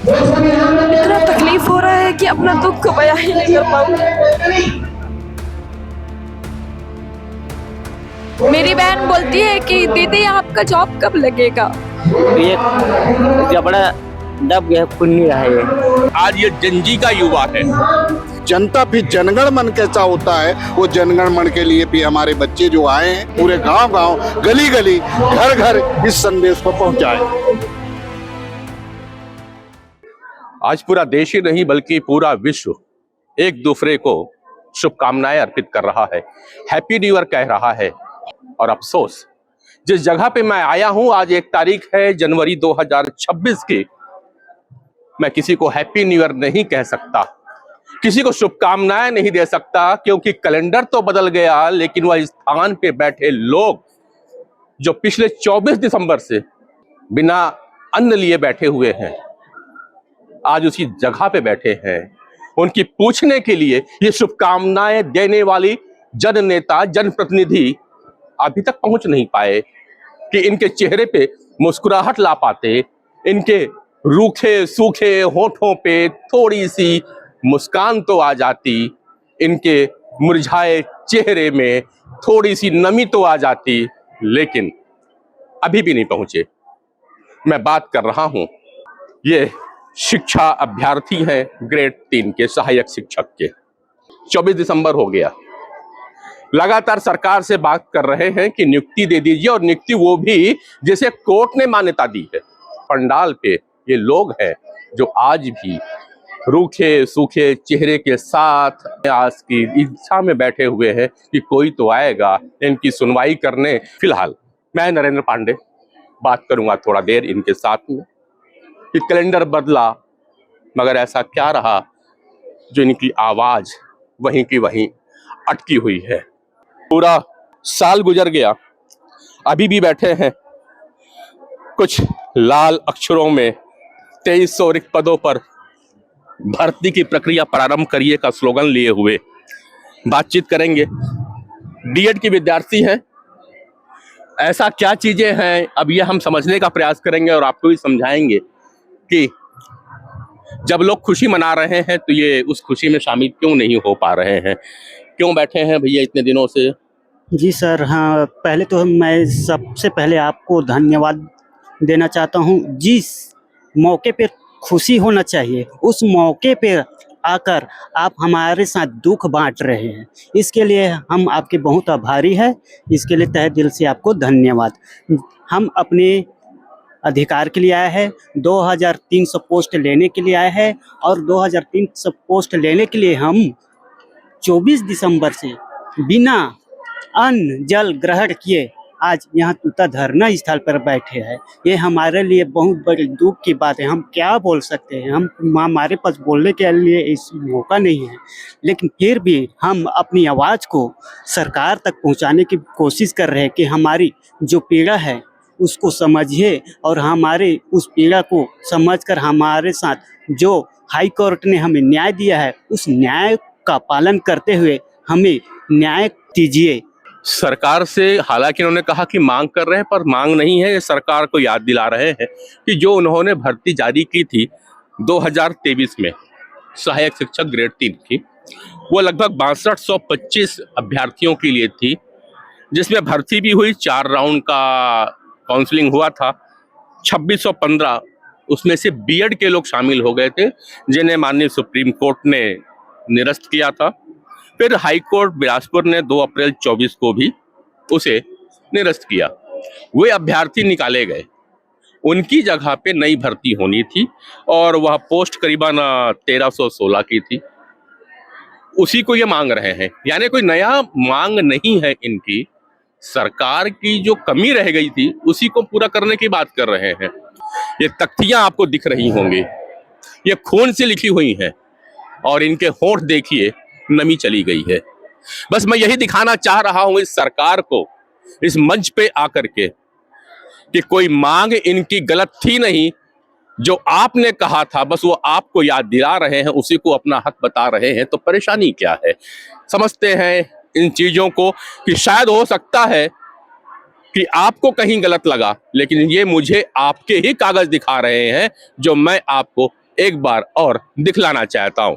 इतना तकलीफ हो रहा है कि अपना दुख को बयां ही नहीं कर पाऊंगी। मेरी बहन बोलती है कि दीदी आपका जॉब कब लगेगा। ये जबड़ा दब गया पुण्य है। आज ये जनजी का युवा है। जनता भी जनगण मन कैसा होता है, वो जनगण मन के लिए भी हमारे बच्चे जो आए हैं पूरे गांव गांव गली गली घर घर इस संदेश को पहुंचाए। आज पूरा देश ही नहीं बल्कि पूरा विश्व एक दूसरे को शुभकामनाएं अर्पित कर रहा है, हैप्पी न्यू ईयर कह रहा है। और अफसोस जिस जगह पे मैं आया हूं, आज 1 तारीख है जनवरी 2026 की, मैं किसी को हैप्पी न्यू ईयर नहीं कह सकता, किसी को शुभकामनाएं नहीं दे सकता, क्योंकि कैलेंडर तो बदल गया लेकिन वह स्थान पे बैठे लोग जो पिछले 24 दिसंबर से बिना अन्न लिए बैठे हुए हैं, आज उसी जगह पे बैठे हैं। उनकी पूछने के लिए ये शुभकामनाएं देने वाली जन नेता, जनप्रतिनिधि अभी तक पहुंच नहीं पाए कि इनके चेहरे पे मुस्कुराहट ला पाते, इनके रूखे सूखे होठों पे थोड़ी सी मुस्कान तो आ जाती, इनके मुरझाए चेहरे में थोड़ी सी नमी तो आ जाती, लेकिन अभी भी नहीं पहुंचे। मैं बात कर रहा हूं, ये शिक्षा अभ्यर्थी हैं ग्रेड 3 के सहायक शिक्षक के। 24 दिसंबर हो गया, लगातार सरकार से बात कर रहे हैं कि नियुक्ति दे दीजिए, और नियुक्ति वो भी जिसे कोर्ट ने मान्यता दी है। पंडाल पे ये लोग हैं जो आज भी रूखे सूखे चेहरे के साथ आस की इच्छा में बैठे हुए हैं कि कोई तो आएगा इनकी सुनवाई करने। फिलहाल मैं नरेंद्र पांडे बात करूंगा थोड़ा देर इनके साथ में कि कैलेंडर बदला मगर ऐसा क्या रहा जो इनकी आवाज वहीं की वहीं अटकी हुई है। पूरा साल गुजर गया, अभी भी बैठे हैं कुछ लाल अक्षरों में 2300 रिक्त पदों पर भर्ती की प्रक्रिया प्रारंभ करिए का स्लोगन लिए हुए बातचीत करेंगे। बीएड के विद्यार्थी हैं, ऐसा क्या चीजें हैं अब ये हम समझने का प्रयास करेंगे और आपको भी समझाएंगे कि जब लोग खुशी मना रहे हैं तो ये उस खुशी में शामिल क्यों नहीं हो पा रहे हैं। क्यों बैठे हैं भैया इतने दिनों से? जी सर, हाँ, पहले तो मैं सबसे पहले आपको धन्यवाद देना चाहता हूँ। जिस मौके पे खुशी होना चाहिए उस मौके पे आकर आप हमारे साथ दुख बांट रहे हैं, इसके लिए हम आपके बहुत आभारी हैं। इसके लिए तहे दिल से आपको धन्यवाद। हम अपने अधिकार के लिए आए हैं, 2300 पोस्ट लेने के लिए आए हैं, और 2300 पोस्ट लेने के लिए हम 24 दिसंबर से बिना अन्न जल ग्रहण किए आज यहाँ तूता धरना स्थल पर बैठे हैं। ये हमारे लिए बहुत बड़ी दुख की बात है। हम क्या बोल सकते हैं, हमारे पास बोलने के लिए इस मौका नहीं है, लेकिन फिर भी हम अपनी आवाज़ को सरकार तक पहुँचाने की कोशिश कर रहे हैं कि हमारी जो पीड़ा है उसको समझिए, और हमारे उस पीड़ा को समझकर हमारे साथ जो हाई कोर्ट ने हमें न्याय दिया है उस न्याय का पालन करते हुए हमें न्याय दीजिए। सरकार से हालांकि उन्होंने कहा कि मांग कर रहे हैं, पर मांग नहीं है, ये सरकार को याद दिला रहे हैं कि जो उन्होंने भर्ती जारी की थी 2023 में सहायक शिक्षक ग्रेड 3 की, वो लगभग 6225 अभ्यर्थियों के लिए थी, जिसमें भर्ती भी हुई, 4 राउंड का काउंसलिंग हुआ था। 2615 उसमें से बीएड के लोग शामिल हो गए थे, जिन्हें माननीय सुप्रीम कोर्ट ने निरस्त किया था। फिर हाई कोर्ट बिलासपुर ने 2 अप्रैल 24 को भी उसे निरस्त किया। वे अभ्यर्थी निकाले गए, उनकी जगह पे नई भर्ती होनी थी और वह पोस्ट करीबन 1316 की थी। उसी को ये मांग रहे हैं, यानी कोई नया मांग नहीं है इनकी, सरकार की जो कमी रह गई थी उसी को पूरा करने की बात कर रहे हैं। ये तख्तियां आपको दिख रही होंगी, ये खून से लिखी हुई हैं और इनके होंठ देखिए नमी चली गई है। बस मैं यही दिखाना चाह रहा हूं इस सरकार को, इस मंच पे आकर के, कि कोई मांग इनकी गलत थी नहीं। जो आपने कहा था बस वो आपको याद दिला रहे हैं, उसी को अपना हक बता रहे हैं। तो परेशानी क्या है? समझते हैं इन चीजों को कि शायद हो सकता है कि आपको कहीं गलत लगा, लेकिन ये मुझे आपके ही कागज दिखा रहे हैं जो मैं आपको एक बार और दिखलाना चाहता हूं।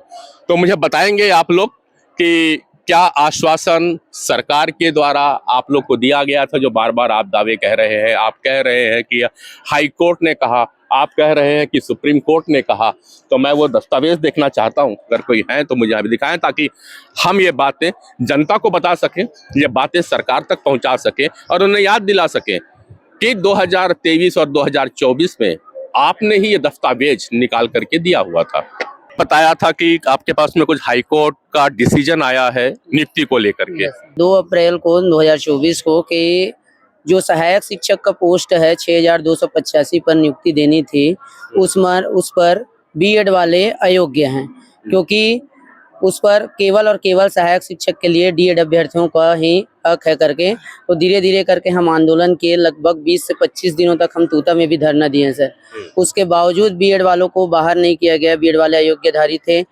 तो मुझे बताएंगे आप लोग कि क्या आश्वासन सरकार के द्वारा आप लोग को दिया गया था, जो बार बार आप दावे कह रहे हैं। आप कह रहे हैं कि हाई कोर्ट ने कहा, आप कह रहे हैं कि सुप्रीम कोर्ट ने कहा। तो मैं वो दस्तावेज देखना चाहता हूं, अगर कोई है तो मुझे अभी दिखाएं, ताकि हम ये बातें जनता को बता सकें, ये बातें सरकार तक पहुंचा सकें और उन्हें याद दिला सकें कि 2023 और 2024 में आपने ही ये दस्तावेज निकाल करके दिया हुआ था। बताया था कि आपके पास में कुछ हाई कोर्ट का डिसीजन आया है नियुक्ति को लेकर के। 2 अप्रैल को 2024 को कि जो सहायक शिक्षक का पोस्ट है 6285 पर नियुक्ति देनी थी, उस पर बीएड वाले अयोग्य हैं, क्योंकि उस पर केवल और केवल सहायक शिक्षक के लिए डीएड अभ्यर्थियों का ही हक है करके। तो धीरे धीरे करके हम आंदोलन के लगभग 20 से 25 दिनों तक हम तूता में भी धरना दिए हैं सर। उसके बावजूद बीएड वालों को बाहर नहीं किया गया। बीएड वाले अयोग्यधारी थे,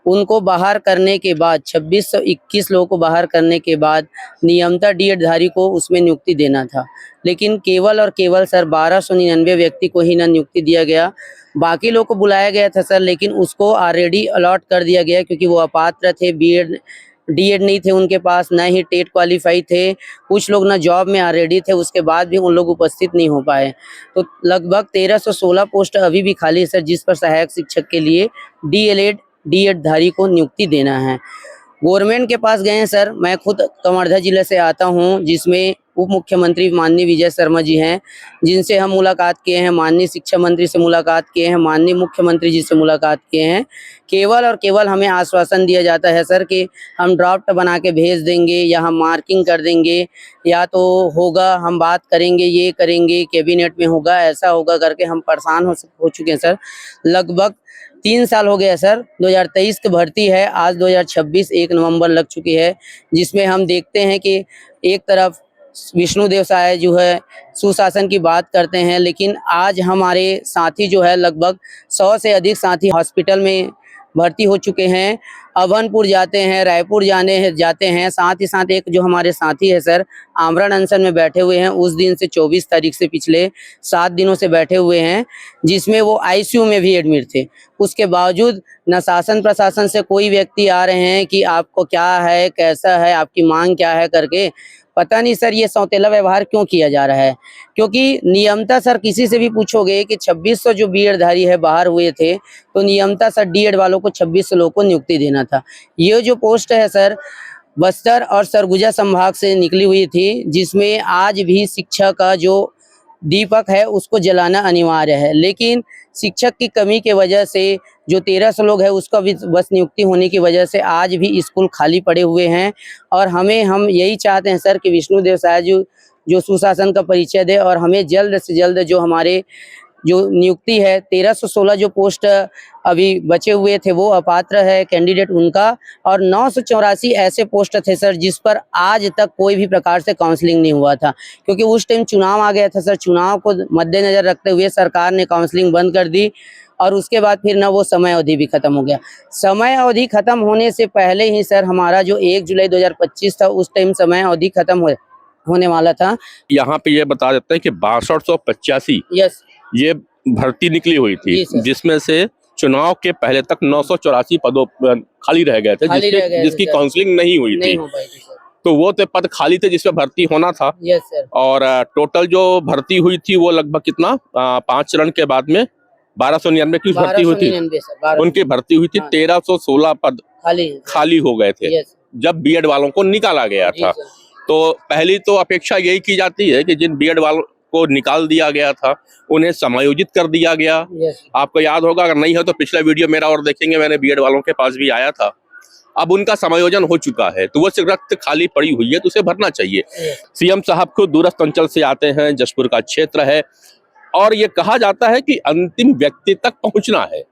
उनको बाहर करने के बाद 2621 लोगों को बाहर करने के बाद नियमता डीएड धारी को उसमें नियुक्ति देना था, लेकिन केवल और केवल सर 1299 व्यक्ति को ही ना नियुक्ति दिया गया। बाकी लोग को बुलाया गया था सर, लेकिन उसको ऑलरेडी अलॉट कर दिया गया, क्योंकि वो अपात्र थे, बीएड डीएड नहीं थे उनके पास, न ही टेट क्वालिफाई थे, कुछ लोग ना जॉब में ऑलरेडी थे, उसके बाद भी उन लोग उपस्थित नहीं हो पाए। तो लगभग 1316 पोस्ट अभी भी खाली है सर, जिस पर सहायक शिक्षक के लिए डीएलएड डीएड धारी को नियुक्ति देना है। गवर्नमेंट के पास गए हैं सर। मैं खुद कवर्धा जिले से आता हूं, जिसमें उप मुख्यमंत्री माननीय विजय शर्मा जी हैं, जिनसे हम मुलाकात किए हैं, माननीय शिक्षा मंत्री से मुलाकात किए हैं, माननीय मुख्यमंत्री जी से मुलाकात किए हैं। केवल और केवल हमें आश्वासन दिया जाता है सर कि हम ड्राफ्ट बना के भेज देंगे, या हम मार्किंग कर देंगे, या तो होगा, हम बात करेंगे, ये करेंगे, कैबिनेट में होगा, ऐसा होगा करके हम परेशान हो चुके हैं सर। लगभग 3 साल हो गया सर। 2023 की भर्ती है, आज 2026 1 नवंबर लग चुकी है, जिसमें हम देखते हैं कि एक तरफ विष्णु देव साय जो है सुशासन की बात करते हैं, लेकिन आज हमारे साथी जो है लगभग 100 से अधिक साथी हॉस्पिटल में भर्ती हो चुके हैं। अभनपुर जाते हैं, रायपुर जाते हैं। साथ ही साथ एक जो हमारे साथी है सर, आमरण अनशन में बैठे हुए हैं, उस दिन से 24 तारीख से पिछले 7 दिनों से बैठे हुए हैं, जिसमें वो आईसीयू में भी एडमिट थे। उसके बावजूद न शासन प्रशासन से कोई व्यक्ति आ रहे हैं कि आपको क्या है, कैसा है, आपकी मांग क्या है करके। पता नहीं सर ये सौतेला व्यवहार क्यों किया जा रहा है, क्योंकि नियमता सर किसी से भी पूछोगे कि 2600 जो बीएड धारी है बाहर हुए थे, तो नियमता सर डीएड वालों को 2600 लोगों को नियुक्ति देना था। ये जो पोस्ट है सर बस्तर और सरगुजा संभाग से निकली हुई थी, जिसमें आज भी शिक्षा का जो दीपक है उसको जलाना अनिवार्य है, लेकिन शिक्षक की कमी के वजह से जो 1300 लोग हैं उसका भी बस नियुक्ति होने की वजह से आज भी स्कूल खाली पड़े हुए हैं। और हम यही चाहते हैं सर कि विष्णु देव साय जो सुशासन का परिचय दे, और हमें जल्द से जल्द जो हमारे जो नियुक्ति है 1316 जो पोस्ट अभी बचे हुए थे वो अपात्र है कैंडिडेट उनका, और 984 ऐसे पोस्ट थे सर जिस पर आज तक कोई भी प्रकार से काउंसलिंग नहीं हुआ था, क्योंकि उस टाइम चुनाव आ गया था सर। चुनाव को मद्देनजर रखते हुए सरकार ने काउंसलिंग बंद कर दी, और उसके बाद फिर ना वो समय अवधि भी खत्म हो गया। समय अवधि खत्म होने से पहले ही सर हमारा जो 1 जुलाई 2025 था, उस टाइम समय अवधि खत्म होने वाला था। यहाँ पे ये बता देते हैं कि 6285 यस ये भर्ती निकली हुई थी, जिसमें से चुनाव के पहले तक 984 पदों खाली रह गए थे, जिसकी काउंसलिंग नहीं हुई थी। तो वो तो पद खाली थे जिसमें भर्ती होना था। Yes sir. और टोटल जो भर्ती हुई थी वो लगभग कितना 5 चरण के बाद में 1299 की भर्ती हुई थी, उनकी भर्ती हुई थी। 1316 पद खाली हो गए थे जब बीएड वालों को निकाला गया था। तो पहली तो अपेक्षा यही की जाती है कि जिन बीएड वालों को निकाल दिया गया था उन्हें समायोजित कर दिया गया। आपको याद होगा, अगर नहीं है तो पिछला वीडियो मेरा और देखेंगे, मैंने बीएड वालों के पास भी आया था। अब उनका समायोजन हो चुका है, तो वो रिक्त खाली पड़ी हुई है, तो उसे भरना चाहिए। सीएम साहब खुद दूरस्थ अंचल से आते हैं, जशपुर का क्षेत्र है, और ये कहा जाता है कि अंतिम व्यक्ति तक पहुंचना है,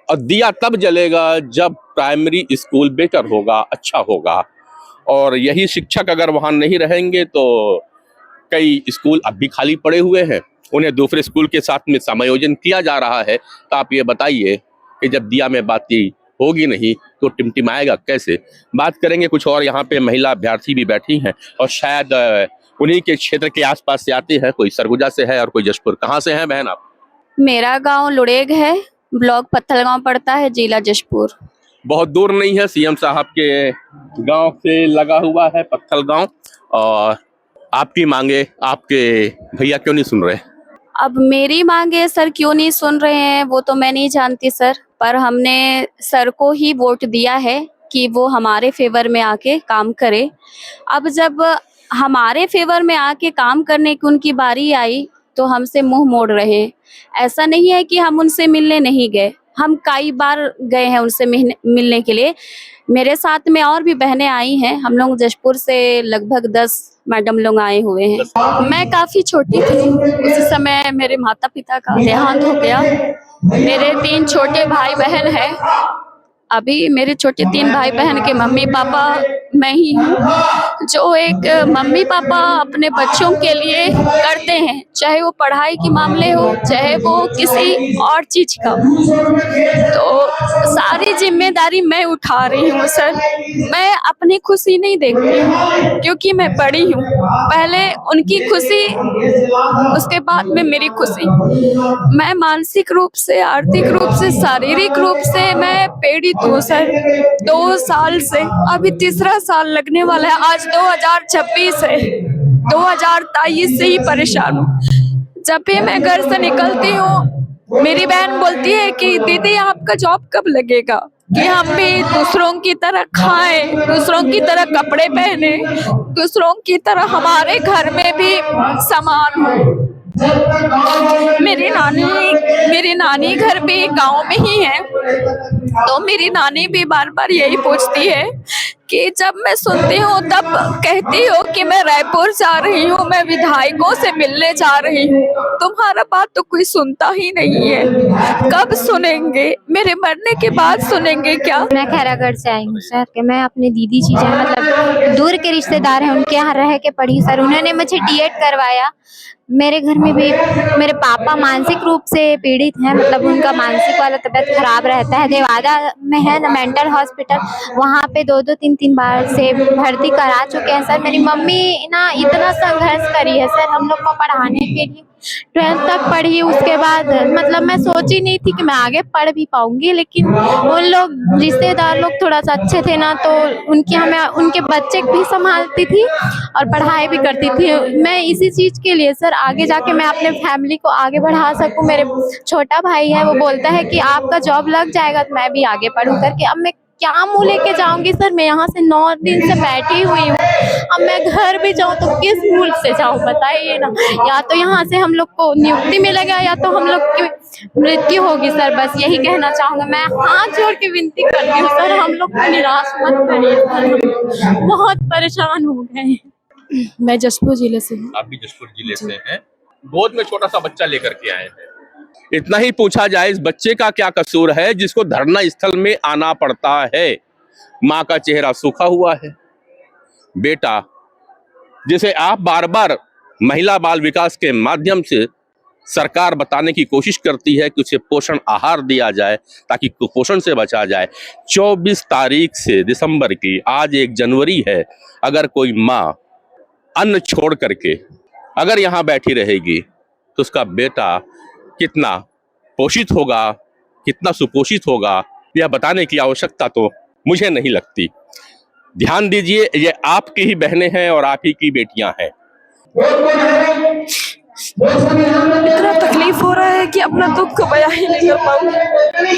और दिया तब जलेगा जब प्राइमरी स्कूल बेहतर होगा, अच्छा होगा। और यही शिक्षक अगर वहां नहीं रहेंगे तो कई स्कूल अब भी खाली पड़े हुए हैं, उन्हें दूसरे स्कूल के साथ में समायोजन किया जा रहा है। तो आप ये बताइए कि जब दिया में बाती होगी नहीं तो टिमटिमाएगा कैसे। बात करेंगे कुछ और, यहाँ पे महिला अभ्यर्थी भी बैठी हैं और शायद उन्हीं के क्षेत्र के आसपास से आती है, कोई सरगुजा से है और कोई जशपुर। कहाँ से हैं बहन आप? मेरा गांव लुड़ेग है, ब्लॉक पत्थलगांव पड़ता है, जिला जशपुर। बहुत दूर नहीं है, सीएम साहब के गांव से लगा हुआ है पत्थलगांव। और आपकी मांगे आपके भैया क्यों नहीं सुन रहे? अब मेरी मांगे सर क्यों नहीं सुन रहे हैं वो तो मैं नहीं जानती सर, पर हमने सर को ही वोट दिया है कि वो हमारे फेवर में आके काम करे। अब जब हमारे फेवर में आके काम करने की उनकी बारी आई तो हमसे मुंह मोड़ रहे हैं। ऐसा नहीं है कि हम उनसे मिलने नहीं गए, हम कई बार गए हैं उनसे मिलने के लिए। मेरे साथ में और भी बहनें आई हैं, हम लोग जशपुर से लगभग 10 मैडम लोग आए हुए हैं। मैं काफ़ी छोटी थी उस समय, मेरे माता पिता का देहांत हो गया। मेरे 3 छोटे भाई बहन हैं। अभी मेरे छोटे 3 भाई बहन के मम्मी पापा मैं ही हूँ। जो एक मम्मी पापा अपने बच्चों के लिए करते हैं, चाहे वो पढ़ाई के मामले हो, चाहे वो किसी और चीज़ का, तो सारी जिम्मेदारी मैं उठा रही हूँ सर। मैं अपनी खुशी नहीं देखती हूँ क्योंकि मैं बड़ी हूँ। पहले उनकी खुशी, उसके बाद में मेरी खुशी। मैं मानसिक रूप से, आर्थिक रूप से, शारीरिक रूप से मैं पीड़ित हूँ सर। 2 साल से, अभी तीसरा साल लगने वाला है। आज 2026 है, 2023 से ही परेशान हूँ। जब भी मैं घर से निकलती हूँ मेरी बहन बोलती है कि दीदी आपका जॉब कब लगेगा, कि हम भी दूसरों की तरह खाएं, दूसरों की तरह कपड़े पहने, दूसरों की तरह हमारे घर में भी सामान हो। मेरी नानी घर भी गांव में ही है, तो मेरी नानी भी बार बार यही पूछती है कि जब मैं सुनती हूँ तब कहती हो कि मैं रायपुर जा रही हूँ, मैं विधायकों से मिलने जा रही हूँ। तुम्हारा बात तो कोई सुनता ही नहीं है। कब सुनेंगे? मेरे मरने के बाद सुनेंगे क्या? मैं खैरागढ़ से आई हूँ सर, कि मैं अपनी दीदी चीजें मतलब दूर के रिश्तेदार हैं उनके यहाँ रह के पढ़ी सर। उन्होंने मुझे डीएड करवाया। मेरे घर में भी मेरे पापा मानसिक रूप से पीड़ित हैं, मतलब उनका मानसिक वाला तबीयत खराब रहता है। देवादा में है ना मेंटल हॉस्पिटल, वहाँ पे 2-2, 3-3 बार से भर्ती करा चुके हैं सर। मेरी मम्मी ना इतना संघर्ष करी है सर हम लोग को पढ़ाने के लिए। 12th तक पढ़ी, उसके बाद मतलब मैं सोची नहीं थी कि मैं आगे पढ़ भी पाऊंगी, लेकिन उन लोग रिश्तेदार लोग थोड़ा सा अच्छे थे ना, तो उनके बच्चे भी संभालती थी और पढ़ाई भी करती थी। मैं इसी चीज़ के लिए सर आगे जाके मैं अपने फैमिली को आगे बढ़ा सकूं। मेरे छोटा भाई है, वो बोलता है कि आपका जॉब लग जाएगा तो मैं भी आगे पढ़ूं करके। अब मैं क्या मुँह लेके जाऊंगी सर? मैं यहाँ से 9 दिन से बैठी हुई हूँ। अब मैं घर भी जाऊँ तो किस मुल्क से जाऊँ बताइए ना? या तो यहाँ से हम लोग को नियुक्ति मिलेगा या तो हम लोग की मृत्यु होगी सर। बस यही कहना चाहूँगा। मैं हाथ जोड़ के विनती करती हूँ सर, हम लोग को निराश मत करिए सर, बहुत परेशान हो गए। मैं जशपुर जिले से हूँ। आप भी जशपुर जिले से हैं, गोद में छोटा सा बच्चा लेकर के आए हैं। इतना ही पूछा जाए, इस बच्चे का क्या कसूर है जिसको धरना स्थल में आना पड़ता है? माँ का चेहरा सूखा हुआ है, बेटा जिसे आप बार बार महिला बाल विकास के माध्यम से सरकार बताने की कोशिश करती है कि उसे पोषण आहार दिया जाए ताकि कुपोषण से बचा जाए। 24 तारीख से दिसंबर की आज 1 जनवरी है। अगर कोई माँ अन्न छोड़ करके अगर यहाँ बैठी रहेगी तो उसका बेटा कितना पोषित होगा, कितना सुपोषित होगा, यह बताने की आवश्यकता तो मुझे नहीं लगती। ध्यान दीजिए, ये आपकी ही बहनें हैं और आप ही की बेटियां हैं। इतना तकलीफ हो रहा है कि अपना दुख को बयां ही नहीं कर पाऊंगी।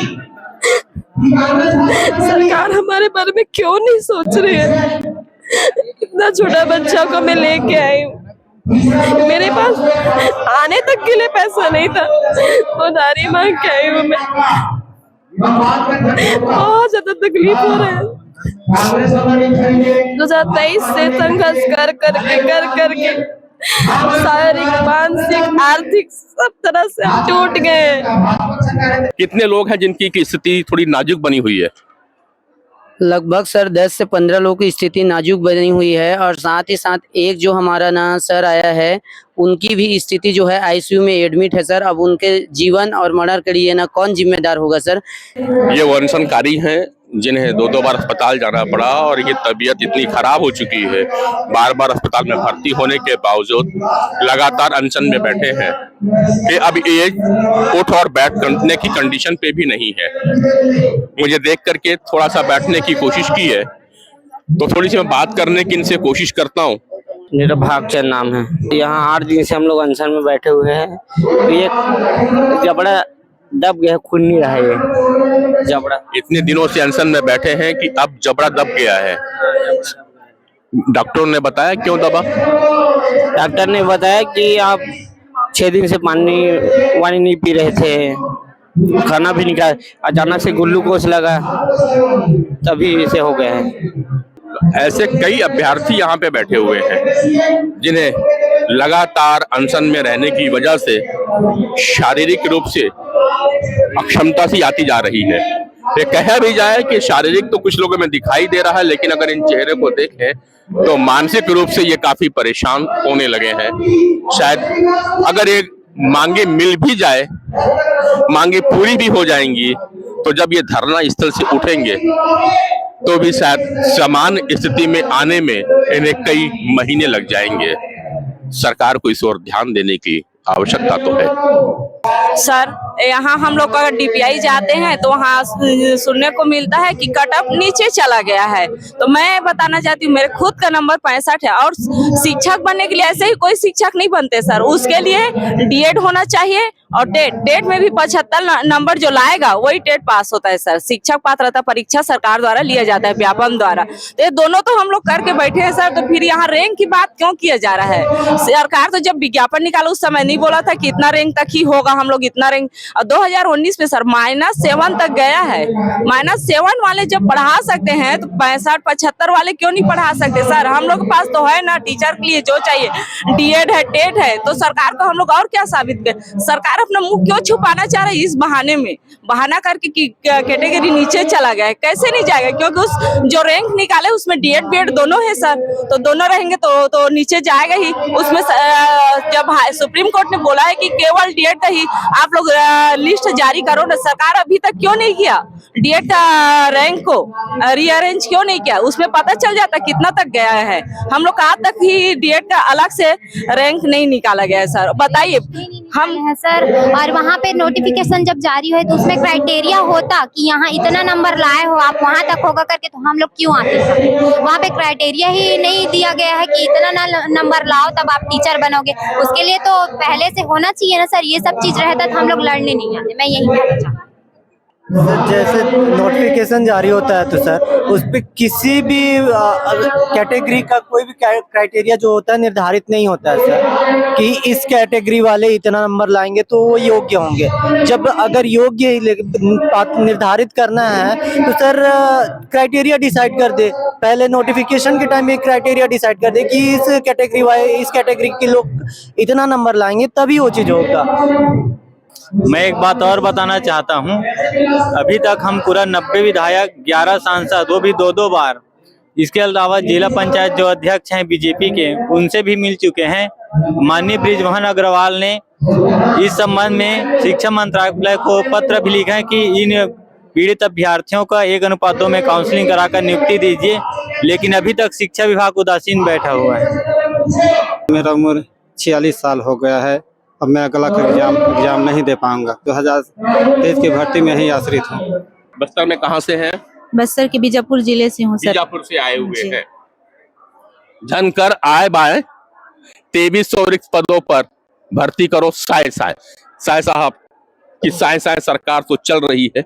सरकार हमारे बारे में क्यों नहीं सोच रही है? इतना छोटा बच्चा को मैं लेके आई हूँ, मेरे पास आने तक के लिए पैसा नहीं था, उधारी मांग के आई हूँ मैं। बहुत ज्यादा तकलीफ हो रहा है। 2023 से संघर्ष कर करके शारीरिक, मानसिक, आर्थिक सब तरह से हम टूट गए। कितने लोग हैं जिनकी स्थिति थोड़ी नाजुक बनी हुई है? लगभग सर 10 से 15 लोगों की स्थिति नाजुक बनी हुई है। और साथ ही साथ एक जो हमारा ना सर आया है, उनकी भी स्थिति जो है आईसीयू में एडमिट है सर। अब उनके जीवन और मरण के लिए ना कौन जिम्मेदार होगा सर? ये वो अनशनकारी हैं जिन्हें दो दो बार अस्पताल जाना पड़ा और ये तबीयत इतनी खराब हो चुकी है, बार बार अस्पताल में भर्ती होने के बावजूद लगातार अनशन में बैठे हैं कि अब ये उठ और बैठने की कंडीशन पे भी नहीं है। मुझे देख करके थोड़ा सा बैठने की कोशिश की है, तो थोड़ी सी मैं बात करने की इनसे कोशिश करता हूँ। मेरा भागचंद नाम है। यहाँ 8 दिन से हम लोग अनशन में बैठे हुए हैं। तो ये जबड़ा दब गया, खुल नहीं रहा है ये जबड़ा। इतने दिनों से अनशन में बैठे हैं कि अब जबड़ा दब गया है। डॉक्टरों ने बताया क्यों दबा? डॉक्टर ने बताया कि आप 6 दिन से पानी नहीं पी रहे थे, खाना भी नहीं खाया, अचानक से ग्लूकोज लगा, तभी इसे हो गया है। ऐसे कई अभ्यर्थी यहाँ पे बैठे हुए हैं जिन्हें लगातार अनशन में रहने की वजह से शारीरिक रूप से अक्षमता सी आती जा रही है। ये कहा भी जाए कि शारीरिक तो कुछ लोगों में दिखाई दे रहा है, लेकिन अगर इन चेहरे को देखें तो मानसिक रूप से ये काफी परेशान होने लगे हैं। शायद अगर एक मांगे मिल भी जाए, मांगे पूरी भी हो जाएंगी, तो जब ये धरना स्थल से उठेंगे तो भी शायद समान स्थिति में आने में इन्हें कई महीने लग जाएंगे। सरकार को इस ओर ध्यान देने की आवश्यकता तो है। सर, यहाँ हम लोग अगर डीपीआई जाते हैं तो वहाँ सुनने को मिलता है कि कट ऑफ नीचे चला गया है। तो मैं बताना चाहती हूँ, मेरे खुद का नंबर 65 है और शिक्षक बनने के लिए ऐसे ही कोई शिक्षक नहीं बनते सर। उसके लिए डीएड होना चाहिए और टेट में भी 75 नंबर जो लाएगा वही टेट पास होता है सर। शिक्षक पात्रता परीक्षा सरकार द्वारा लिया जाता है, व्यापम द्वारा। तो ये दोनों तो हम लोग करके बैठे हैं सर। तो फिर यहाँ रैंक की बात क्यों किया जा रहा है? सरकार तो जब विज्ञापन निकाला उस समय नहीं बोला था कि इतना रैंक तक ही होगा, हम लोग इतना रैंक। 2019 में सर -7 तक गया है। -7 वाले जब पढ़ा सकते हैं तो 65-75 वाले क्यों नहीं पढ़ा सकते सर? हम लोग के पास तो है ना टीचर के लिए जो चाहिए, डीएड है, टेट है। तो सरकार को हम लोग और क्या साबित करें? सरकार अपना मुंह क्यों छुपाना चाह रही है इस बहाने में? बहाना करके कि कैटेगरी नीचे चला गया है। कैसे नहीं जाएगा? क्योंकि उस जो रैंक निकाले उसमें डीएड बीएड दोनों है सर। तो दोनों रहेंगे तो नीचे जाएगा ही। उसमें जब सुप्रीम कोर्ट ने बोला है कि केवल डीएड का ही आप लोग लिस्ट जारी करो ना, सरकार अभी तक क्यों नहीं किया? डीएड का रैंक को रीअरेंज क्यों नहीं किया? उसमें पता चल जाता कितना तक गया है। हम लोग आज तक ही डीएड का अलग से रैंक नहीं निकाला गया है सर। बताइए हम है सर। और वहाँ पे नोटिफिकेशन जब जारी हुए तो उसमें क्राइटेरिया होता कि यहाँ इतना नंबर लाए हो आप, वहाँ तक होगा करके, तो हम लोग क्यों आते हैं? वहाँ पे क्राइटेरिया ही नहीं दिया गया है कि इतना नंबर लाओ तब आप टीचर बनोगे। उसके लिए तो पहले से होना चाहिए ना सर। ये सब चीज रहता तो हम लोग लड़ने नहीं आते। मैं यही कहना चाहती हूँ। जैसे नोटिफिकेशन जारी होता है तो सर उस पर किसी भी कैटेगरी का कोई भी क्राइटेरिया जो होता है निर्धारित नहीं होता है सर, कि इस कैटेगरी वाले इतना नंबर लाएंगे तो वो योग्य होंगे। जब अगर योग्य निर्धारित करना है तो सर क्राइटेरिया डिसाइड कर दे। पहले नोटिफिकेशन के टाइम में क्राइटेरिया डिसाइड कर दे कि इस कैटेगरी के लोग इतना नंबर लाएंगे, तभी वो चीज होगा। मैं एक बात और बताना चाहता हूं, अभी तक हम पूरा 90 विधायक, 11 सांसद, वो भी 2-2 बार, इसके अलावा जिला पंचायत जो अध्यक्ष हैं बीजेपी के, उनसे भी मिल चुके हैं। माननीय बृजमोहन अग्रवाल ने इस संबंध में शिक्षा मंत्रालय को पत्र भी लिखा है कि इन पीड़ित अभ्यर्थियों का 1:2 में काउंसलिंग कराकर नियुक्ति दीजिए, लेकिन अभी तक शिक्षा विभाग उदासीन बैठा हुआ है। मेरा उम्र 46 साल हो गया है। अब मैं अगला एग्जाम नहीं दे पाऊंगा। 2023 की भर्ती में ही आश्रित हूँ। बस्तर में कहाँ से हैं? बस्तर के बीजापुर जिले से हूँ सर। बीजापुर से आए हुए हैं। जनकर आए बाय 2300 रिक्त पदों पर भर्ती करो साए साहब की साए सरकार तो चल रही है।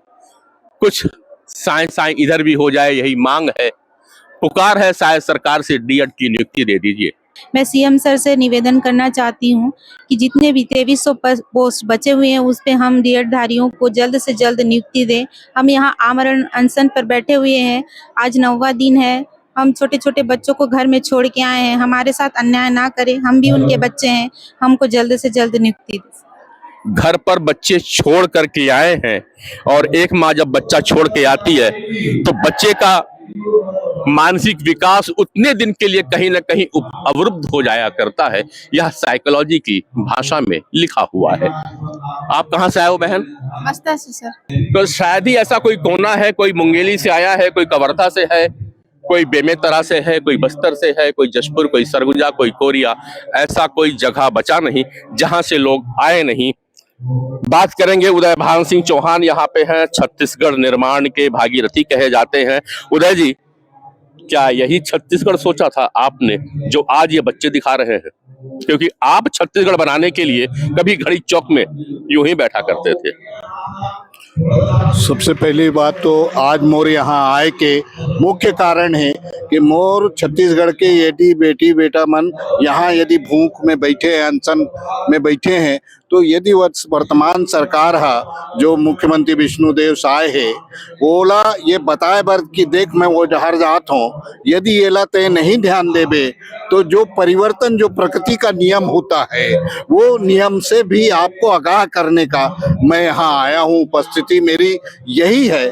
कुछ साए इधर भी हो जाए, यही मांग है, पुकार है साए सरकार से डीएड की नियुक्ति दे दीजिए। मैं सीएम सर से निवेदन करना चाहती हूँ कि जितने भी 2300 पोस्ट बचे हुए हैं उस पे हम डीएड धारियों को जल्द से जल्द नियुक्ति दें। हम यहाँ आमरण अनशन पर बैठे हुए हैं। आज 9वां दिन है। हम छोटे छोटे बच्चों को घर में छोड़ के आए हैं। हमारे साथ अन्याय ना करें, हम भी उनके बच्चे हैं। हमको जल्द से जल्द नियुक्ति दें। घर पर बच्चे छोड़ करके आए हैं और एक माँ जब बच्चा छोड़ के आती है तो बच्चे का मानसिक विकास उतने दिन के लिए कहीं ना कहीं अवरुद्ध हो जाया करता है। यह साइकोलॉजी की भाषा में लिखा हुआ है। आप कहाँ से आए हो बहन? मस्ता से सर। तो शायद ही ऐसा कोई कोना है, कोई मुंगेली से आया है, कोई कवर्धा से है, कोई बेमेतरा से है, कोई बस्तर से है, कोई जशपुर, कोई सरगुजा, कोई कोरिया, ऐसा कोई जगह बचा नहीं जहां से लोग आए नहीं। बात करेंगे उदय भान सिंह चौहान, यहाँ पे हैं, छत्तीसगढ़ निर्माण के भागीरथी कहे जाते हैं। उदय जी, क्या यही छत्तीसगढ़ सोचा था आपने जो आज ये बच्चे दिखा रहे हैं? क्योंकि आप छत्तीसगढ़ बनाने के लिए कभी घड़ी चौक में यूं ही बैठा करते थे। सबसे पहली बात तो आज मोर यहाँ आए के मुख्य कारण है कि मोर छत्तीसगढ़ के यदि बेटी बेटा मन यहाँ यदि भूख में बैठे हैं, अनशन में बैठे हैं, तो यदि वर्तमान सरकार है जो मुख्यमंत्री विष्णुदेव साय है ओला ये बताए बर कि देख मैं वो जहर जात हूँ, यदि एला ते नहीं ध्यान देबे तो जो परिवर्तन जो प्रकृति का नियम होता है वो नियम से भी आपको आगाह करने का मैं यहाँ आया हूँ। उपस्थिति मेरी यही है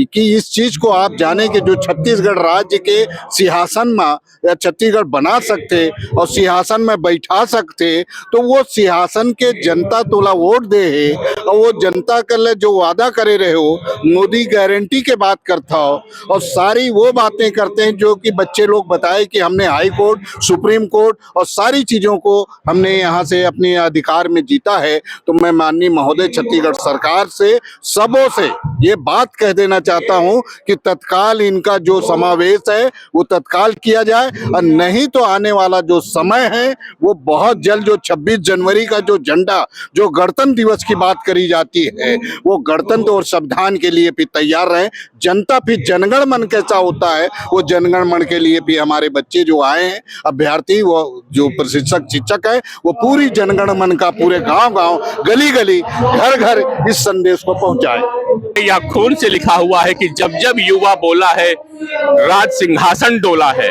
कि इस चीज को आप जाने कि जो छत्तीसगढ़ राज्य के सिंहासन में या छत्तीसगढ़ बना सकते और सिंहासन में बैठा सकते, तो वो सिंहासन के जनता तोला वोट दे है और वो जनता के लिए जो वादा करे रहे हो, मोदी गारंटी के बात करता हो और सारी वो बातें करते हैं जो कि बच्चे लोग बताए कि हमने हाई कोर्ट, सुप्रीम कोर्ट और सारी चीजों को हमने यहाँ से अपने अधिकार में जीता है। तो मैं माननीय महोदय छत्तीसगढ़ सरकार से सबों से ये बात कह देना चाहता हूं कि तत्काल इनका जो समावेश है वो तत्काल किया जाए, और नहीं तो आने वाला जो समय है वो बहुत जल्द जो 26 जनवरी का जो झंडा जो गणतंत्र दिवस की बात करी जाती है वो गणतंत्र और संविधान के लिए भी तैयार रहे। जनता फिर जनगण मन कैसा होता है वो जनगण मन के लिए भी हमारे बच्चे जो आए हैं अभ्यर्थी, वो जो प्रशिक्षक शिक्षक है वो पूरी जनगण मन का पूरे गांव-गांव गली-गली घर-घर इस संदेश को पहुंचाए। या खून से लिखा हुआ है कि जब जब युवा बोला है राज सिंहासन डोला है।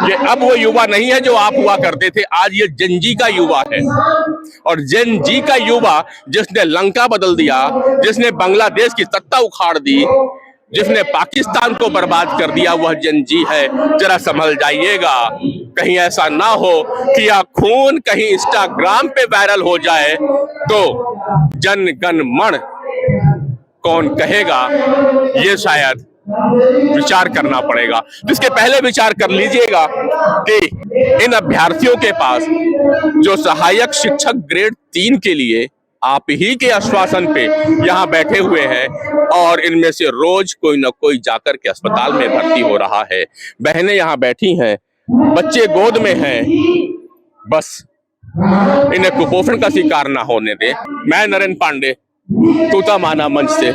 ये अब वो युवा नहीं है जो आप हुआ करते थे, आज ये जेन जी का युवा है। और जेन जी का युवा जिसने लंका बदल दिया, जिसने बांग्लादेश की सत्ता उखाड़ दी, जिसने पाकिस्तान को बर्बाद कर दिया, वह जेन जी है। जरा संभल जाइएगा, कहीं ऐसा ना हो कि यह खून कहीं इंस्टाग्राम पे वायरल हो जाए तो जन गण मन कौन कहेगा, ये शायद विचार करना पड़ेगा। इसके पहले विचार कर लीजिएगा कि इन अभ्यर्थियों के पास जो सहायक शिक्षक ग्रेड 3 के लिए आप ही के आश्वासन पे यहाँ बैठे हुए हैं और इनमें से रोज कोई न कोई जाकर के अस्पताल में भर्ती हो रहा है। बहनें यहाँ बैठी हैं, बच्चे गोद में हैं, बस इन्हें कुपोषण का शिकार ना होने दे। मैं नरेंद्र पांडे, तूता माना मंच से।